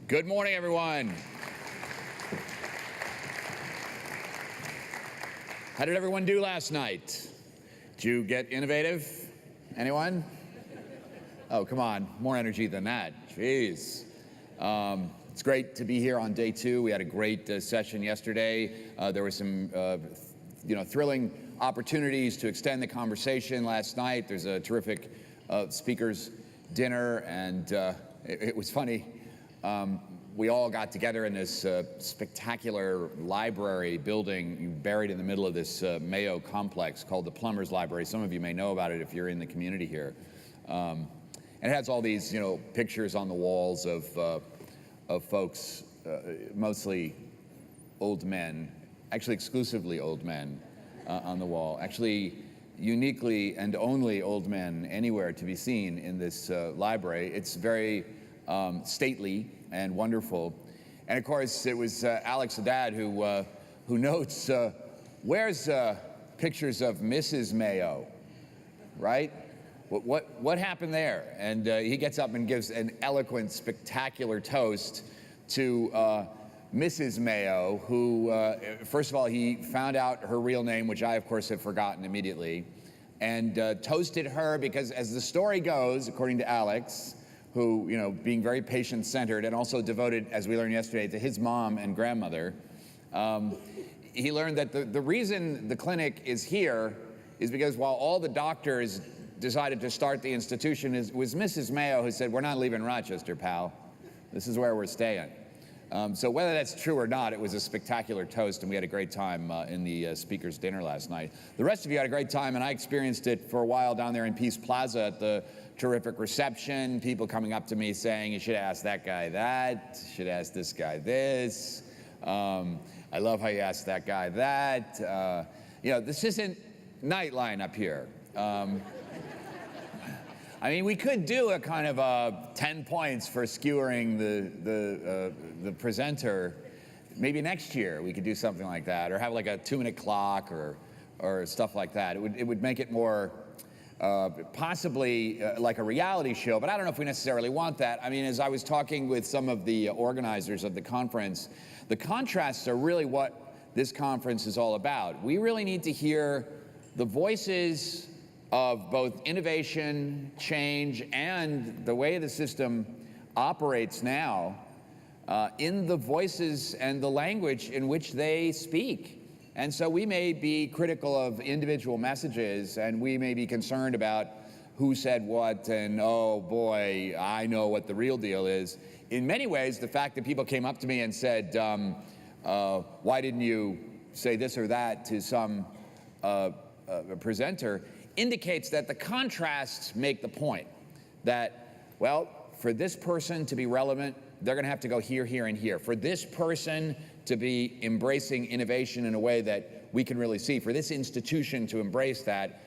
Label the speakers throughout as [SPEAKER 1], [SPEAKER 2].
[SPEAKER 1] Good morning, everyone. How did everyone do last night? Did you get innovative? Anyone? Oh, come on, more energy than that. Jeez. It's great to be here on day two. We had a great session yesterday. There were some thrilling opportunities to extend the conversation last night. There's a terrific speakers dinner, and it was funny. We all got together in this spectacular library building buried in the middle of this Mayo complex called the Plumbers Library. Some of you may know about it if you're in the community here. And it has all these, pictures on the walls of folks, mostly old men, actually exclusively old men on the wall. Actually, uniquely and only old men anywhere to be seen in this library. It's very stately and wonderful. And of course, it was Alex Haddad who notes, where's pictures of Mrs. Mayo, right? What happened there? And he gets up and gives an eloquent, spectacular toast to Mrs. Mayo, who, first of all, he found out her real name, which I, of course, have forgotten immediately, and toasted her because, as the story goes, according to Alex, who, being very patient-centered and also devoted, as we learned yesterday, to his mom and grandmother, he learned that the reason the clinic is here is because while all the doctors decided to start the institution, it was Mrs. Mayo who said, "We're not leaving Rochester, pal. This is where we're staying." So whether that's true or not, it was a spectacular toast, and we had a great time in the speaker's dinner last night. The rest of you had a great time, and I experienced it for a while down there in Peace Plaza at the terrific reception, people coming up to me saying, "You should ask that guy that, you should ask this guy this. I love how you asked that guy that." This isn't Nightline up here. I mean, we could do a kind of 10 points for skewering the presenter. Maybe next year we could do something like that, or have like a 2-minute clock or stuff like that. It would make it more possibly like a reality show, but I don't know if we necessarily want that. I mean, as I was talking with some of the organizers of the conference, the contrasts are really what this conference is all about. We really need to hear the voices of both innovation, change, and the way the system operates now in the voices and the language in which they speak. And so we may be critical of individual messages, and we may be concerned about who said what, and oh boy, I know what the real deal is. In many ways, the fact that people came up to me and said, why didn't you say this or that to some presenter, indicates that the contrasts make the point that, well, for this person to be relevant, they're going to have to go here, here, and here. For this person to be embracing innovation in a way that we can really see, for this institution to embrace that,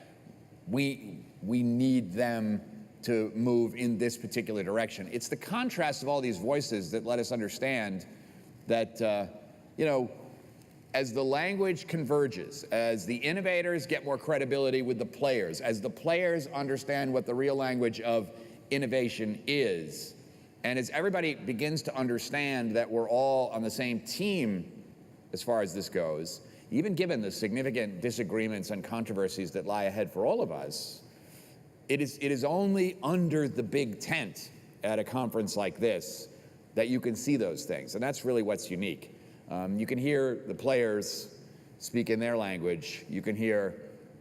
[SPEAKER 1] we need them to move in this particular direction. It's the contrast of all these voices that let us understand that, as the language converges, as the innovators get more credibility with the players, as the players understand what the real language of innovation is, and as everybody begins to understand that we're all on the same team as far as this goes, even given the significant disagreements and controversies that lie ahead for all of us, it is only under the big tent at a conference like this that you can see those things, and that's really what's unique. You can hear the players speak in their language, you can hear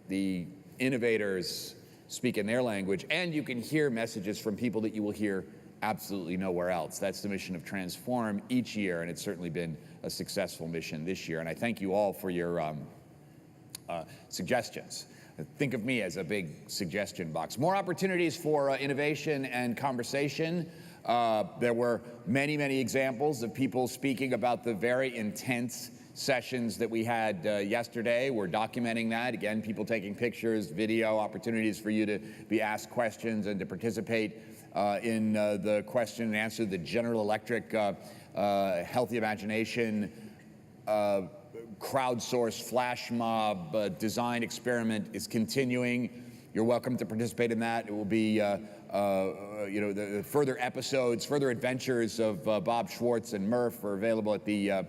[SPEAKER 1] the innovators speak in their language, and you can hear messages from people that you will hear absolutely nowhere else. That's the mission of Transform each year, and it's certainly been a successful mission this year. And I thank you all for your suggestions. Think of me as a big suggestion box. More opportunities for innovation and conversation. There were many, many examples of people speaking about the very intense sessions that we had yesterday. We're documenting that. Again, people taking pictures, video, opportunities for you to be asked questions and to participate in the question and answer. The General Electric Healthy Imagination crowdsourced flash mob design experiment is continuing. You're welcome to participate in that. It will be the further episodes, further adventures of Bob Schwartz and Murph are available at the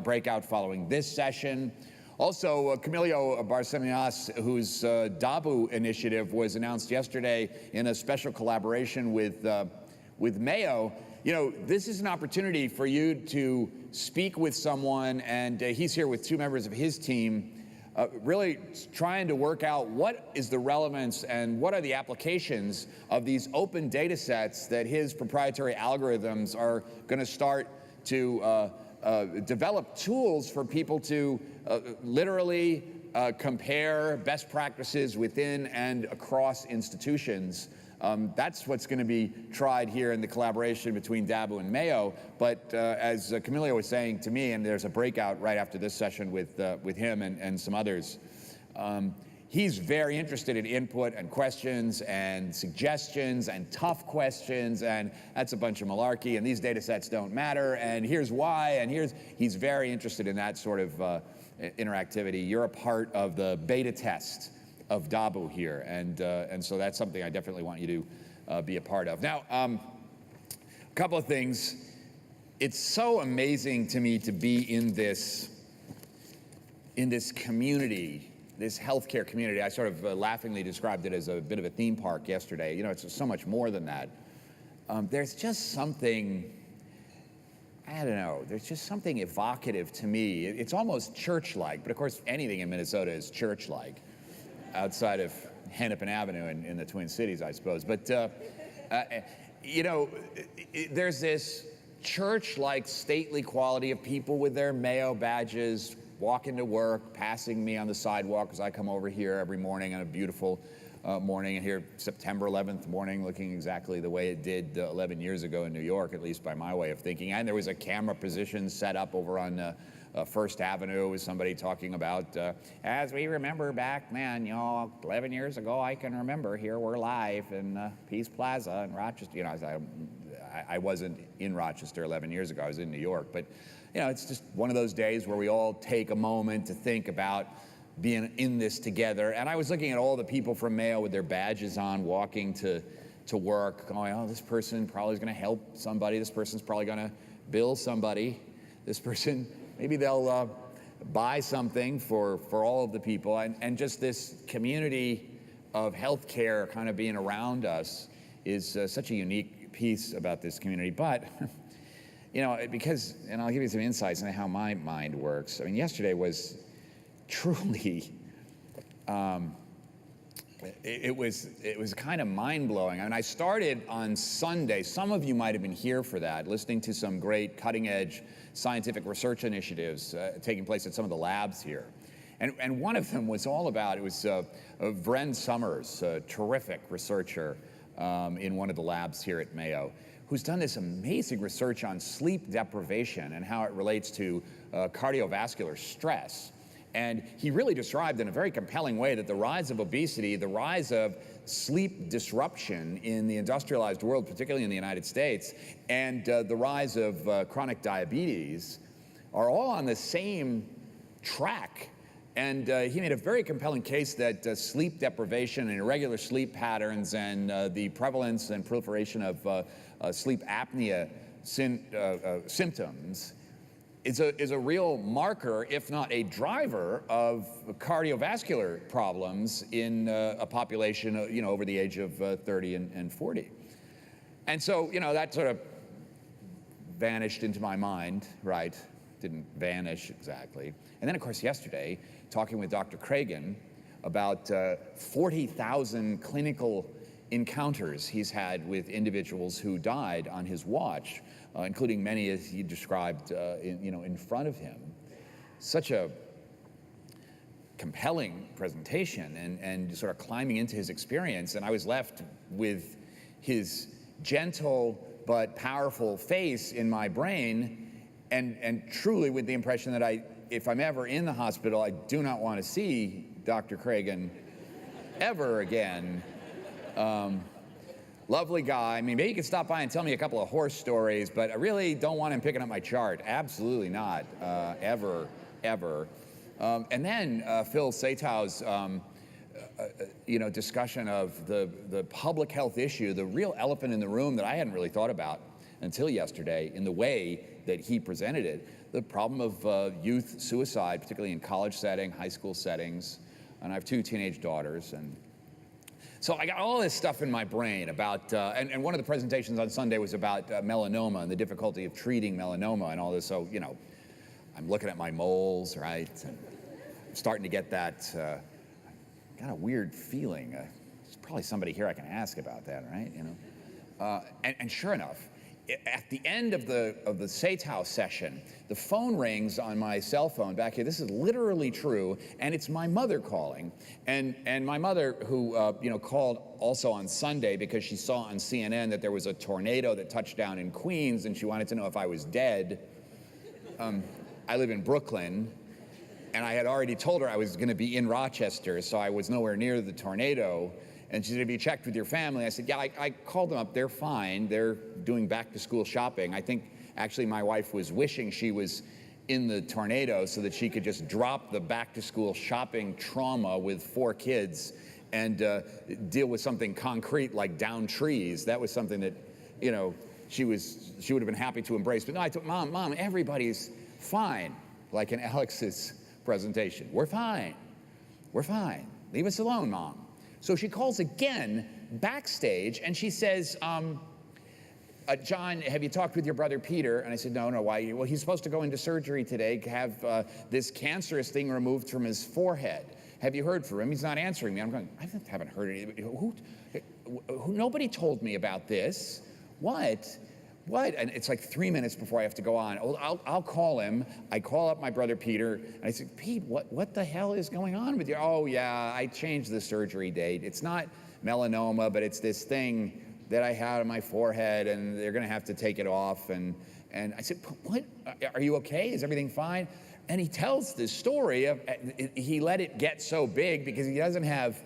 [SPEAKER 1] breakout following this session. Also, Camilo Barceminas, whose DABU initiative was announced yesterday in a special collaboration with Mayo. This is an opportunity for you to speak with someone, and he's here with two members of his team, really trying to work out what is the relevance and what are the applications of these open data sets that his proprietary algorithms are going to start to develop tools for people to literally compare best practices within and across institutions. That's what's going to be tried here in the collaboration between DABU and Mayo. But as Camilo was saying to me, and there's a breakout right after this session with him and some others, he's very interested in input and questions and suggestions and tough questions, and that's a bunch of malarkey, and these data sets don't matter, and here's why, and he's very interested in that sort of interactivity. You're a part of the beta test of DABU here, and so that's something I definitely want you to be a part of. Now, a couple of things. It's so amazing to me to be in this community, this healthcare community. I sort of laughingly described it as a bit of a theme park yesterday. It's so much more than that. There's just something, I don't know, there's just something evocative to me. It's almost church-like, but of course anything in Minnesota is church-like, outside of Hennepin Avenue in the Twin Cities, I suppose. But, there's this church-like stately quality of people with their Mayo badges walking to work, passing me on the sidewalk as I come over here every morning on a beautiful morning, and here September 11th morning looking exactly the way it did 11 years ago in New York, at least by my way of thinking. And there was a camera position set up over on First Avenue with somebody talking about, as we remember back then, 11 years ago, I can remember, here we're live in Peace Plaza in Rochester. I wasn't in Rochester 11 years ago, I was in New York, but it's just one of those days where we all take a moment to think about being in this together. And I was looking at all the people from Mayo with their badges on, walking to work, going, oh, this person probably is going to help somebody, this person's probably going to bill somebody, this person, maybe they'll buy something for all of the people, and just this community of healthcare kind of being around us is such a unique piece about this community. But, because, and I'll give you some insights into how my mind works. I mean, yesterday was truly, it was kind of mind-blowing. I mean, I started on Sunday. Some of you might have been here for that, listening to some great cutting-edge scientific research initiatives taking place at some of the labs here. And one of them was all about, it was Vren Summers, a terrific researcher in one of the labs here at Mayo, who's done this amazing research on sleep deprivation and how it relates to cardiovascular stress. And he really described in a very compelling way that the rise of obesity, the rise of sleep disruption in the industrialized world, particularly in the United States, and the rise of chronic diabetes are all on the same track. And he made a very compelling case that sleep deprivation and irregular sleep patterns and the prevalence and proliferation of sleep apnea symptoms is a real marker, if not a driver, of cardiovascular problems in a population, over the age of 30 and 40. And so, that sort of vanished into my mind, right? Didn't vanish exactly. And then, of course, yesterday, talking with Dr. Cragen about 40,000 clinical encounters he's had with individuals who died on his watch, including many as he described, in front of him. Such a compelling presentation and sort of climbing into his experience. And I was left with his gentle but powerful face in my brain, and truly with the impression that if I'm ever in the hospital, I do not want to see Dr. Cragen ever again. Lovely guy. I mean, maybe he could stop by and tell me a couple of horse stories, but I really don't want him picking up my chart. Absolutely not, ever. And then Phil Satow's discussion of the public health issue, the real elephant in the room that I hadn't really thought about until yesterday in the way that he presented it, the problem of youth suicide, particularly in college setting, high school settings. And I have 2 teenage daughters. And so I got all this stuff in my brain about, and one of the presentations on Sunday was about melanoma and the difficulty of treating melanoma and all this. So, I'm looking at my moles, right? And I'm starting to get that, got a weird feeling. There's probably somebody here I can ask about that, right? And sure enough, at the end of the Sate's House session, the phone rings on my cell phone back here. This is literally true, and it's my mother calling. And my mother, who called also on Sunday because she saw on CNN that there was a tornado that touched down in Queens, and she wanted to know if I was dead. I live in Brooklyn, and I had already told her I was going to be in Rochester, so I was nowhere near the tornado. And she said, have you checked with your family? I said, yeah, I called them up. They're fine. They're doing back-to-school shopping. I think, actually, my wife was wishing she was in the tornado so that she could just drop the back-to-school shopping trauma with 4 kids and deal with something concrete like down trees. That was something that, she would have been happy to embrace. But no, I told Mom, everybody's fine, like in Alex's presentation. We're fine. We're fine. Leave us alone, Mom. So she calls again backstage, and she says, John, have you talked with your brother Peter? And I said, no, why? Well, he's supposed to go into surgery today, have this cancerous thing removed from his forehead. Have you heard from him? He's not answering me. I'm going, I haven't heard anything. Nobody told me about this. What? And it's like 3 minutes before I have to go on. I'll call him. I call up my brother Peter, and I said, Pete, what the hell is going on with you? Oh, yeah, I changed the surgery date. It's not melanoma, but it's this thing that I had on my forehead, and they're going to have to take it off. And I said, what? Are you okay? Is everything fine? And he tells this story of he let it get so big because he doesn't have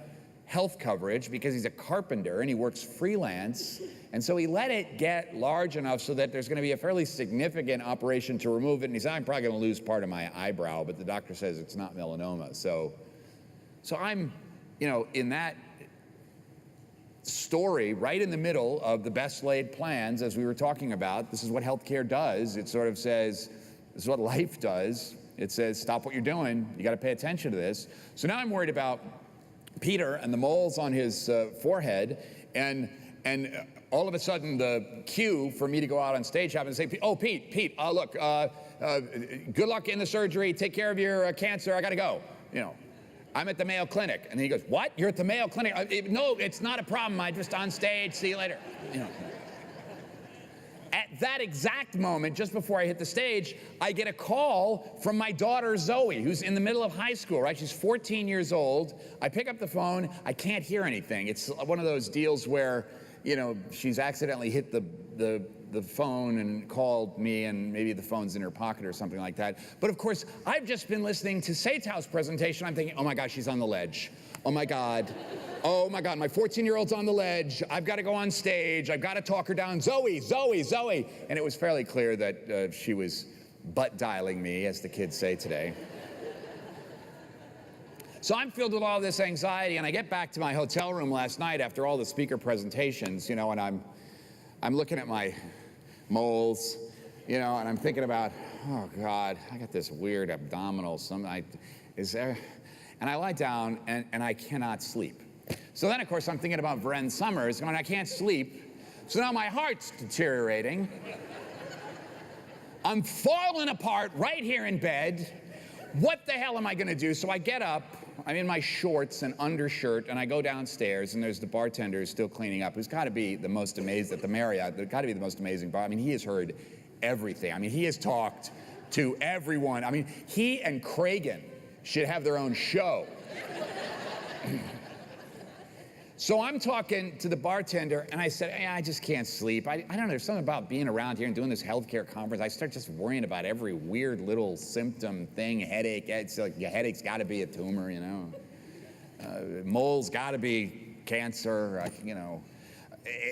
[SPEAKER 1] health coverage because he's a carpenter and he works freelance. And so he let it get large enough so that there's going to be a fairly significant operation to remove it. And he said, I'm probably going to lose part of my eyebrow, but the doctor says it's not melanoma. So I'm, in that story, right in the middle of the best laid plans, as we were talking about. This is what healthcare does. It sort of says, this is what life does. It says, stop what you're doing. You got to pay attention to this. So now I'm worried about Peter and the moles on his forehead, and all of a sudden the cue for me to go out on stage happens to say, oh, Pete, look, good luck in the surgery, take care of your cancer, I gotta go, I'm at the Mayo Clinic. And then he goes, what, you're at the Mayo Clinic? No, it's not a problem, I'm just on stage, see you later. At that exact moment, just before I hit the stage, I get a call from my daughter Zoe, who's in the middle of high school, right? She's 14 years old. I pick up the phone, I can't hear anything. It's one of those deals where, she's accidentally hit the phone and called me, and maybe the phone's in her pocket or something like that. But of course, I've just been listening to Sate's House presentation. I'm thinking, oh my gosh, she's on the ledge. Oh my God, my 14-year-old's on the ledge. I've got to go on stage. I've got to talk her down. Zoe. And it was fairly clear that she was butt dialing me, as the kids say today. So I'm filled with all this anxiety, and I get back to my hotel room last night after all the speaker presentations, and I'm looking at my moles, and I'm thinking about, oh God, I got this weird abdominal, and I lie down and I cannot sleep. So then, of course, I'm thinking about Vren Summers, and I can't sleep. So now my heart's deteriorating. I'm falling apart right here in bed. What the hell am I gonna do? So I get up, I'm in my shorts and undershirt, and I go downstairs, and there's the bartender who's still cleaning up, who's gotta be the most amazing, at the Marriott, there's gotta be the most amazing bar. I mean, he has heard everything. I mean, he has talked to everyone. I mean, he and Kragan should have their own show. So I'm talking to the bartender, and I said, hey, I just can't sleep. I don't know, there's something about being around here and doing this healthcare conference. I start just worrying about every weird little symptom thing, headache. It's like your headache's got to be a tumor, mole's got to be cancer,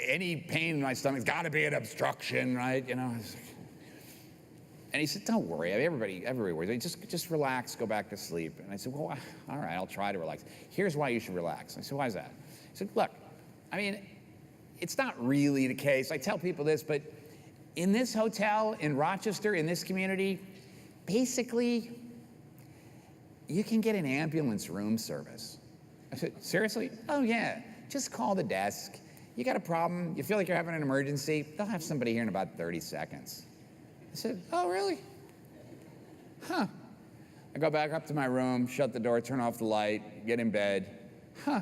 [SPEAKER 1] any pain in my stomach's got to be an obstruction, right? And he said, don't worry, everybody worries. Just relax, go back to sleep. And I said, well, all right, I'll try to relax. Here's why you should relax. I said, why is that? He said, look, I mean, it's not really the case. I tell people this, but in this hotel in Rochester, in this community, basically, you can get an ambulance room service. I said, seriously? Oh, yeah. Just call the desk. You got a problem, you feel like you're having an emergency, they'll have somebody here in about 30 seconds. I said, oh, really? Huh. I go back up to my room, shut the door, turn off the light, get in bed. Huh.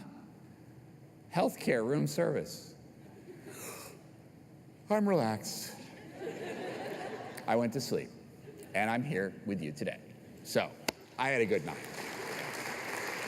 [SPEAKER 1] Healthcare room service. I'm relaxed. I went to sleep, and I'm here with you today. So, I had a good night.